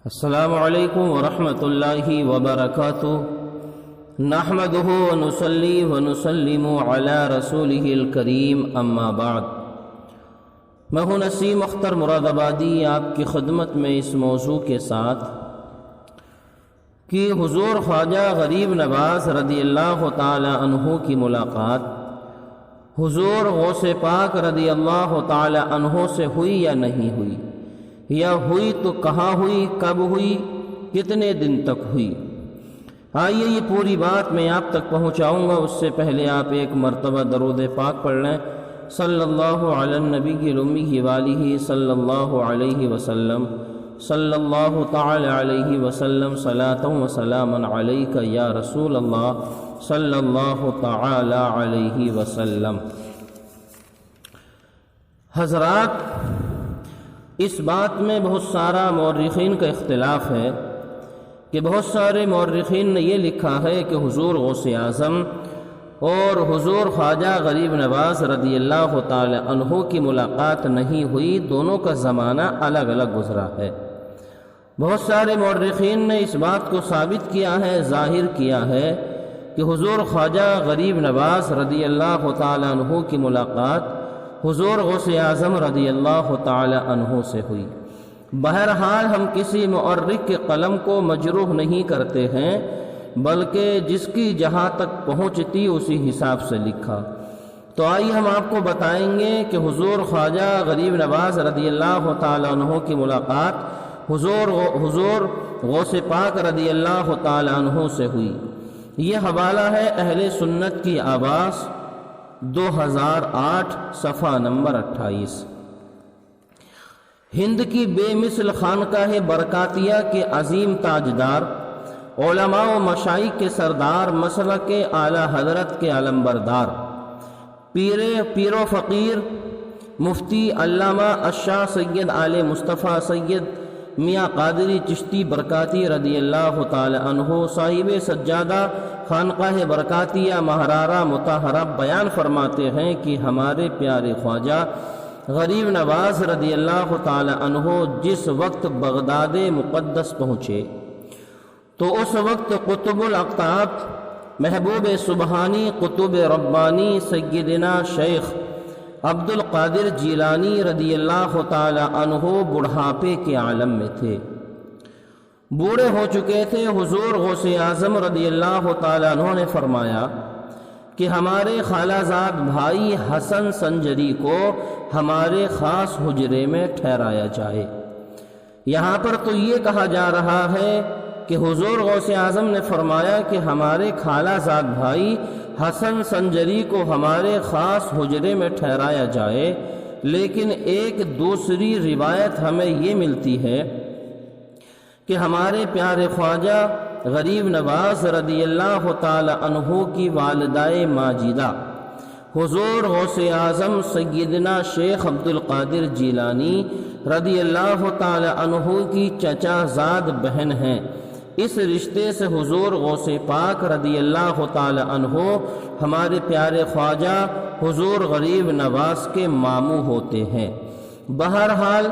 السلام علیکم ورحمۃ اللہ وبرکاتہ نحمده ونصلی ونسلم علی رسولہ الکریم اما بعد۔ میں ہوں نسیم اختر مراد آبادی آپ کی خدمت میں اس موضوع کے ساتھ کہ حضور خواجہ غریب نواز رضی اللہ تعالی عنہ کی ملاقات حضور غوث پاک رضی اللہ تعالی عنہ سے ہوئی یا نہیں ہوئی، یا ہوئی تو کہاں ہوئی، کب ہوئی، کتنے دن تک ہوئی۔ آئیے یہ پوری بات میں آپ تک پہنچاؤں گا، اس سے پہلے آپ ایک مرتبہ درود پاک پڑھ لیں، صلی اللہ علی النبی الامی والہ صلی اللہ علیہ وسلم، صلی اللہ تعالی علیہ وسلم، صلاۃ و سلام علیک یا رسول اللہ صلی اللہ تعالی علیہ وسلم۔ حضرات، اس بات میں بہت سارا مورخین کا اختلاف ہے کہ بہت سارے مورخین نے یہ لکھا ہے کہ حضور غوث اعظم اور حضور خواجہ غریب نواز رضی اللہ تعالی عنہ کی ملاقات نہیں ہوئی، دونوں کا زمانہ الگ الگ گزرا ہے۔ بہت سارے مورخین نے اس بات کو ثابت کیا ہے، ظاہر کیا ہے کہ حضور خواجہ غریب نواز رضی اللہ تعالی عنہ کی ملاقات حضور غوث اعظم رضی اللہ تعالی عنہ سے ہوئی۔ بہرحال ہم کسی مؤرخ کے قلم کو مجروح نہیں کرتے ہیں، بلکہ جس کی جہاں تک پہنچتی اسی حساب سے لکھا۔ تو آئیے ہم آپ کو بتائیں گے کہ حضور خواجہ غریب نواز رضی اللہ تعالی عنہ کی ملاقات حضور غوث پاک رضی اللہ تعالی عنہ سے ہوئی۔ یہ حوالہ ہے اہل سنت کی آواز 2008 صفحہ نمبر 28۔ ہند کی بے مثل خانقاہ برکاتیہ کے عظیم تاجدار، علماء و مشائخ کے سردار، مسلک اعلیٰ حضرت کے علمبردار، پیر و فقیر مفتی علامہ الشاہ سید آل مصطفیٰ سید میاں قادری چشتی برکاتی رضی اللہ تعالی عنہ صاحب سجادہ خانقاہ برکاتیہ مہرارہ مطہرہ بیان فرماتے ہیں کہ ہمارے پیارے خواجہ غریب نواز رضی اللہ تعالی عنہ جس وقت بغداد مقدس پہنچے تو اس وقت قطب الاقطاب محبوب سبحانی قطب ربانی سیدنا شیخ عبد القادر جیلانی رضی اللہ تعالی عنہ بڑھاپے کے عالم میں تھے، بوڑھے ہو چکے تھے۔ حضور غوث اعظم رضی اللہ تعالی عنہ نے فرمایا کہ ہمارے خالہ زاد بھائی حسن سنجری کو ہمارے خاص حجرے میں ٹھہرایا جائے۔ یہاں پر تو یہ کہا جا رہا ہے کہ حضور غوث اعظم نے فرمایا کہ ہمارے خالہ زاد بھائی حسن سنجری کو ہمارے خاص حجرے میں ٹھہرایا جائے، لیکن ایک دوسری روایت ہمیں یہ ملتی ہے کہ ہمارے پیارے خواجہ غریب نواز رضی اللہ تعالی عنہ کی والدہ ماجدہ حضور غوث اعظم سیدنا شیخ عبد القادر جیلانی رضی اللہ تعالی عنہ کی چچا زاد بہن ہیں۔ اس رشتے سے حضور غوث پاک رضی اللہ تعالی عنہ ہمارے پیارے خواجہ حضور غریب نواز کے ماموں ہوتے ہیں۔ بہرحال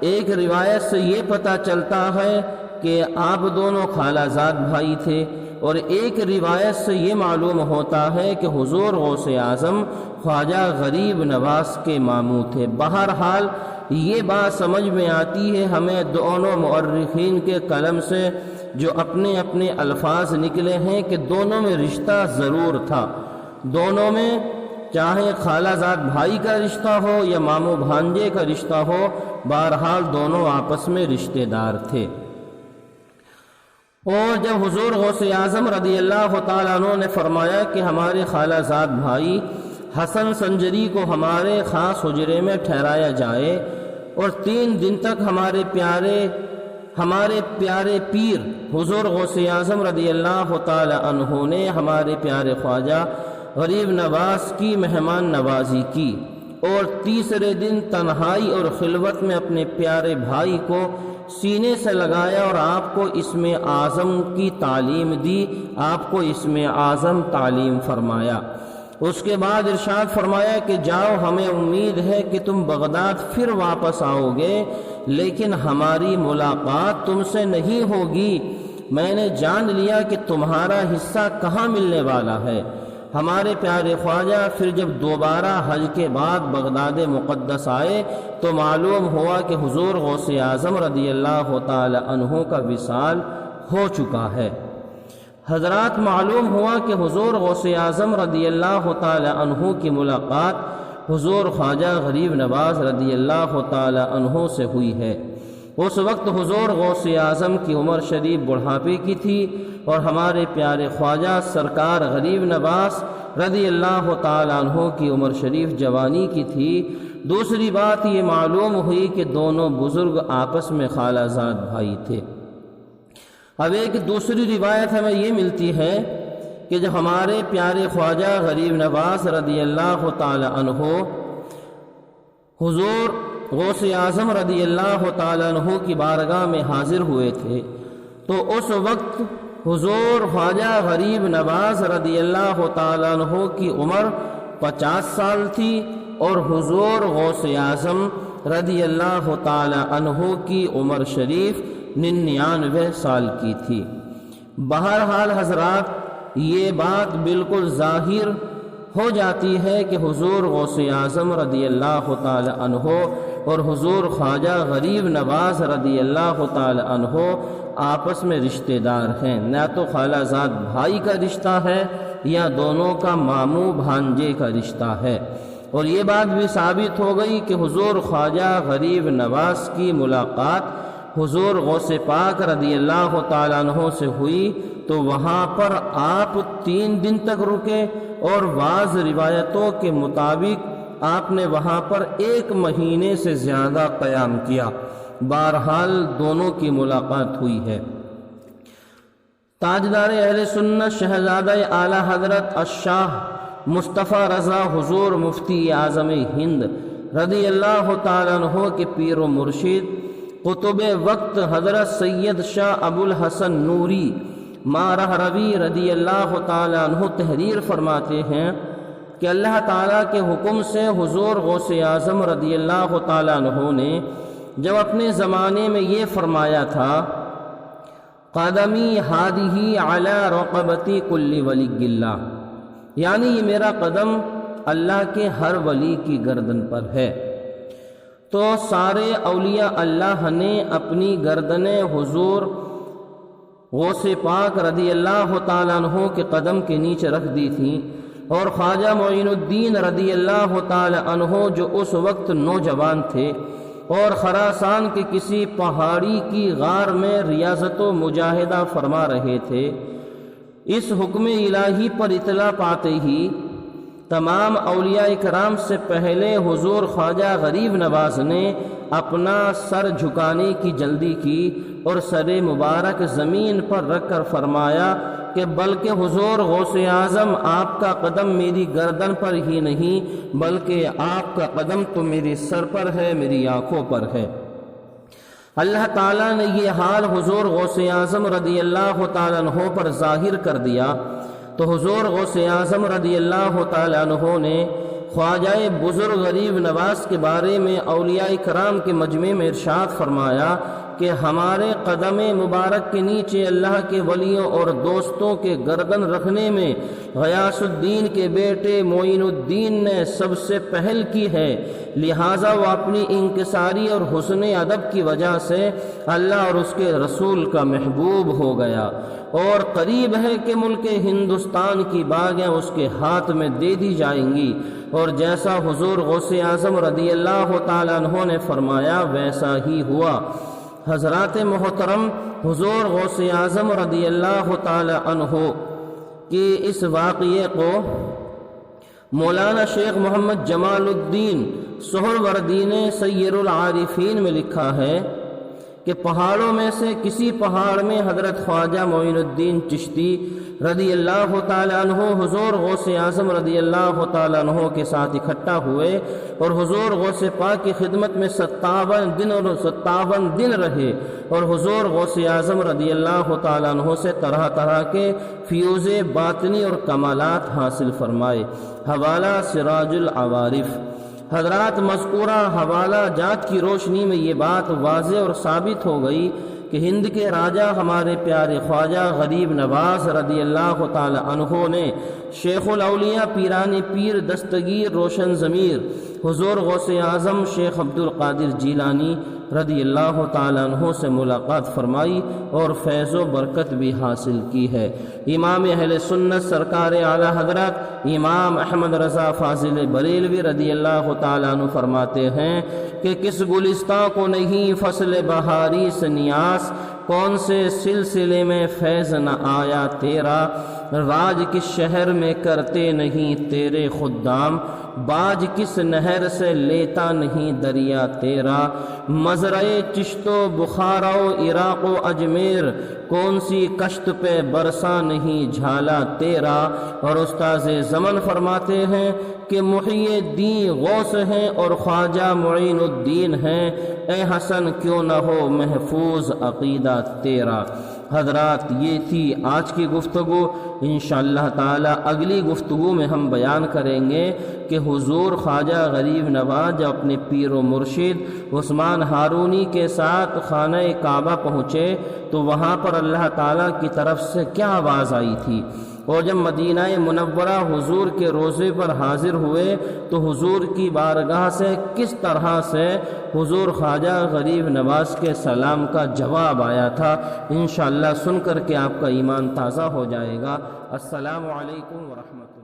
ایک روایت سے یہ پتہ چلتا ہے کہ آپ دونوں خالہ زاد بھائی تھے، اور ایک روایت سے یہ معلوم ہوتا ہے کہ حضور غوث اعظم خواجہ غریب نواز کے ماموں تھے۔ بہرحال یہ بات سمجھ میں آتی ہے ہمیں دونوں مؤرخین کے قلم سے جو اپنے اپنے الفاظ نکلے ہیں کہ دونوں میں رشتہ ضرور تھا، دونوں میں چاہے خالہ زاد بھائی کا رشتہ ہو یا ماموں بھانجے کا رشتہ ہو، بہرحال دونوں آپس میں رشتہ دار تھے۔ اور جب حضور غوث اعظم رضی اللہ تعالیٰ عنہ نے فرمایا کہ ہمارے خالہ زاد بھائی حسن سنجری کو ہمارے خاص حجرے میں ٹھہرایا جائے، اور 3 دن تک ہمارے پیارے پیر حضور غوث اعظم رضی اللہ تعالی عنہ نے ہمارے پیارے خواجہ غریب نواز کی مہمان نوازی کی، اور تیسرے دن تنہائی اور خلوت میں اپنے پیارے بھائی کو سینے سے لگایا اور آپ کو اسم اعظم کی تعلیم دی، آپ کو اسم اعظم تعلیم فرمایا۔ اس کے بعد ارشاد فرمایا کہ جاؤ، ہمیں امید ہے کہ تم بغداد پھر واپس آؤ گے، لیکن ہماری ملاقات تم سے نہیں ہوگی۔ میں نے جان لیا کہ تمہارا حصہ کہاں ملنے والا ہے۔ ہمارے پیارے خواجہ پھر جب دوبارہ حج کے بعد بغداد مقدس آئے تو معلوم ہوا کہ حضور غوث اعظم رضی اللہ تعالی عنہ کا وصال ہو چکا ہے۔ حضرات، معلوم ہوا کہ حضور غوث اعظم رضی اللہ تعالی عنہ کی ملاقات حضور خواجہ غریب نواز رضی اللہ تعالی عنہ سے ہوئی ہے۔ اس وقت حضور غوث اعظم کی عمر شریف بڑھاپے کی تھی اور ہمارے پیارے خواجہ سرکار غریب نواز رضی اللہ تعالی عنہ کی عمر شریف جوانی کی تھی۔ دوسری بات یہ معلوم ہوئی کہ دونوں بزرگ آپس میں خالہ زاد بھائی تھے۔ اب ایک دوسری روایت ہمیں یہ ملتی ہے کہ جب ہمارے پیارے خواجہ غریب نواز رضی اللہ تعالی عنہ حضور غوث اعظم رضی اللہ تعالی عنہ کی بارگاہ میں حاضر ہوئے تھے تو اس وقت حضور خواجہ غریب نواز رضی اللہ تعالی عنہ کی عمر 50 سال تھی اور حضور غوث اعظم رضی اللہ تعالی عنہ کی عمر شریف 99 سال کی تھی۔ بہرحال حضرات، یہ بات بالکل ظاہر ہو جاتی ہے کہ حضور غوث اعظم رضی اللہ تعالی عنہ اور حضور خواجہ غریب نواز رضی اللہ تعالی عنہ آپس میں رشتہ دار ہیں، نہ تو خالہ زاد بھائی کا رشتہ ہے یا دونوں کا ماموں بھانجے کا رشتہ ہے۔ اور یہ بات بھی ثابت ہو گئی کہ حضور خواجہ غریب نواز کی ملاقات حضور غوث پاک رضی اللہ تعالیٰ عنہ سے ہوئی تو وہاں پر آپ 3 دن تک رکے اور بعض روایتوں کے مطابق آپ نے وہاں پر 1 مہینے سے زیادہ قیام کیا۔ بہرحال دونوں کی ملاقات ہوئی ہے۔ تاجدار اہل سنت شہزادہ اعلیٰ حضرت الشاہ مصطفیٰ رضا حضور مفتی اعظم ہند رضی اللہ تعالیٰ عنہ کے پیر و مرشد قطب وقت حضرت سید شاہ ابو الحسن نوری مارہ روی رضی اللہ تعالیٰ عنہ تحریر فرماتے ہیں کہ اللہ تعالیٰ کے حکم سے حضور غوث اعظم رضی اللہ تعالیٰ عنہ نے جب اپنے زمانے میں یہ فرمایا تھا قدمی ہادی علی رقبتی کل ولی اللہ، یعنی یہ میرا قدم اللہ کے ہر ولی کی گردن پر ہے، تو سارے اولیاء اللہ نے اپنی گردنیں حضور غوث پاک رضی اللہ تعالیٰ عنہ کے قدم کے نیچے رکھ دی تھیں، اور خواجہ معین الدین رضی اللہ تعالیٰ عنہ جو اس وقت نوجوان تھے اور خراسان کے کسی پہاڑی کی غار میں ریاضت و مجاہدہ فرما رہے تھے، اس حکم الہی پر اطلاع پاتے ہی تمام اولیاء کرام سے پہلے حضور خواجہ غریب نواز نے اپنا سر جھکانے کی جلدی کی اور سر مبارک زمین پر رکھ کر فرمایا کہ بلکہ حضور غوث اعظم آپ کا قدم میری گردن پر ہی نہیں بلکہ آپ کا قدم تو میرے سر پر ہے، میری آنکھوں پر ہے۔ اللہ تعالیٰ نے یہ حال حضور غوث اعظم رضی اللہ تعالیٰ عنہ پر ظاہر کر دیا تو حضور غوث اعظم رضی اللہ تعالیٰ عنہ نے خواجہ بزرگ غریب نواز کے بارے میں اولیاء کرام کے مجمع میں ارشاد فرمایا کہ ہمارے قدم مبارک کے نیچے اللہ کے ولیوں اور دوستوں کے گردن رکھنے میں غیاث الدین کے بیٹے معین الدین نے سب سے پہل کی ہے، لہٰذا وہ اپنی انکساری اور حسن ادب کی وجہ سے اللہ اور اس کے رسول کا محبوب ہو گیا، اور قریب ہے کہ ملک ہندوستان کی باغیں اس کے ہاتھ میں دے دی جائیں گی، اور جیسا حضور غوث اعظم رضی اللہ تعالیٰ عنہ نے فرمایا ویسا ہی ہوا۔ حضرات محترم، حضور غوث اعظم رضی اللہ تعالی عنہ کے اس واقعے کو مولانا شیخ محمد جمال الدین سہروردی نے سیر العارفین میں لکھا ہے کہ پہاڑوں میں سے کسی پہاڑ میں حضرت خواجہ معین الدین چشتی رضی اللہ تعالیٰ عنہ حضور غوث اعظم رضی اللہ تعالیٰ عنہ کے ساتھ اکٹھا ہوئے اور حضور غوث پاک کی خدمت میں 57 دن رہے، اور حضور غوث اعظم رضی اللہ تعالیٰ عنہ سے طرح طرح کے فیوز باطنی اور کمالات حاصل فرمائے۔ حوالہ سراج العوارف۔ حضرات مذکورہ حوالہ جات کی روشنی میں یہ بات واضح اور ثابت ہو گئی کہ ہند کے راجہ ہمارے پیارے خواجہ غریب نواز رضی اللہ تعالی عنہ نے شیخ الاولیاء پیران پیر دستگیر روشن ضمیر حضور غوث اعظم شیخ عبد القادر جیلانی رضی اللہ تعالیٰ عنہ سے ملاقات فرمائی اور فیض و برکت بھی حاصل کی ہے۔ امام اہل سنت سرکار اعلیٰ حضرت امام احمد رضا فاضل بریلوی رضی اللہ تعالیٰ عنہ فرماتے ہیں کہ کس گلستان کو نہیں فصل بہاری سے نیاز، کون سے سلسلے میں فیض نہ آیا تیرا، راج کس شہر میں کرتے نہیں تیرے خدام، باج کس نہر سے لیتا نہیں دریا تیرا، مزرعے چشت و بخارا و عراق و اجمیر، کون سی کشت پہ برسا نہیں جھالا تیرا۔ اور استاذ زمن فرماتے ہیں کہ محی الدین غوث ہیں اور خواجہ معین الدین ہیں، اے حسن کیوں نہ ہو محفوظ عقیدہ تیرا۔ حضرات یہ تھی آج کی گفتگو، انشاءاللہ تعالی اگلی گفتگو میں ہم بیان کریں گے کہ حضور خواجہ غریب نواز جب اپنے پیر و مرشد عثمان ہارونی کے ساتھ خانہ کعبہ پہنچے تو وہاں پر اللہ تعالیٰ کی طرف سے کیا آواز آئی تھی، اور جب مدینہ منورہ حضور کے روضے پر حاضر ہوئے تو حضور کی بارگاہ سے کس طرح سے حضور خواجہ غریب نواز کے سلام کا جواب آیا تھا، انشاءاللہ سن کر کے آپ کا ایمان تازہ ہو جائے گا۔ السلام علیکم ورحمۃ اللہ۔